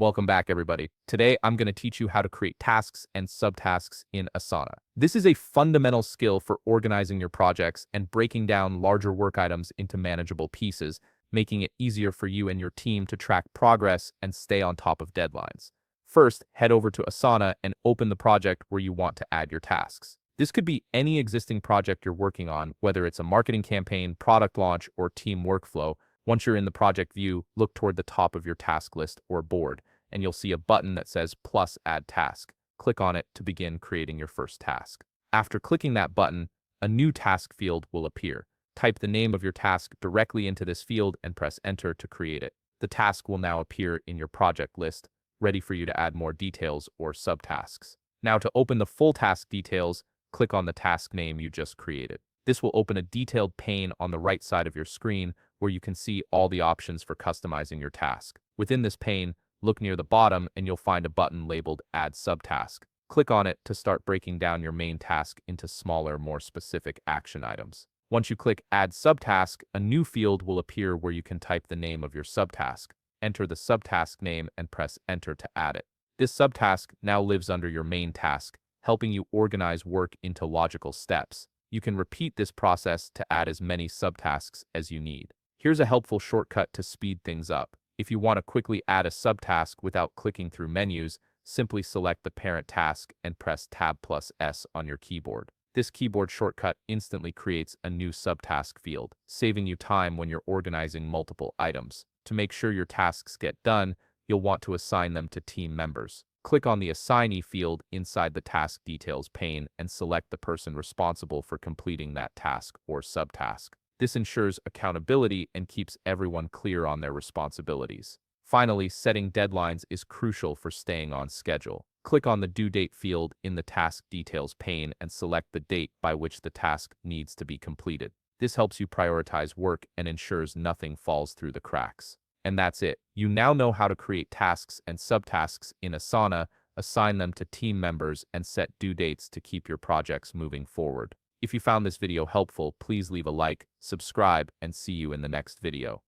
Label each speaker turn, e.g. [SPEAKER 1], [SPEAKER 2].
[SPEAKER 1] Welcome back, everybody. Today, I'm going to teach you how to create tasks and subtasks in Asana. This is a fundamental skill for organizing your projects and breaking down larger work items into manageable pieces, making it easier for you and your team to track progress and stay on top of deadlines. First, head over to Asana and open the project where you want to add your tasks. This could be any existing project you're working on, whether it's a marketing campaign, product launch, or team workflow. Once you're in the project view, look toward the top of your task list or board, and you'll see a button that says plus add task. Click on it to begin creating your first task. After clicking that button, a new task field will appear. Type the name of your task directly into this field and press enter to create it. The task will now appear in your project list, ready for you to add more details or subtasks. Now to open the full task details, click on the task name you just created. This will open a detailed pane on the right side of your screen where you can see all the options for customizing your task. Within this pane, look near the bottom and you'll find a button labeled Add Subtask. Click on it to start breaking down your main task into smaller, more specific action items. Once you click Add Subtask, a new field will appear where you can type the name of your subtask. Enter the subtask name and press Enter to add it. This subtask now lives under your main task, helping you organize work into logical steps. You can repeat this process to add as many subtasks as you need. Here's a helpful shortcut to speed things up. If you want to quickly add a subtask without clicking through menus, simply select the parent task and press Tab plus S on your keyboard. This keyboard shortcut instantly creates a new subtask field, saving you time when you're organizing multiple items. To make sure your tasks get done, you'll want to assign them to team members. Click on the Assignee field inside the Task Details pane and select the person responsible for completing that task or subtask. This ensures accountability and keeps everyone clear on their responsibilities. Finally, setting deadlines is crucial for staying on schedule. Click on the Due Date field in the Task Details pane and select the date by which the task needs to be completed. This helps you prioritize work and ensures nothing falls through the cracks. And that's it. You now know how to create tasks and subtasks in Asana, assign them to team members, and set due dates to keep your projects moving forward. If you found this video helpful, please leave a like, subscribe, and see you in the next video.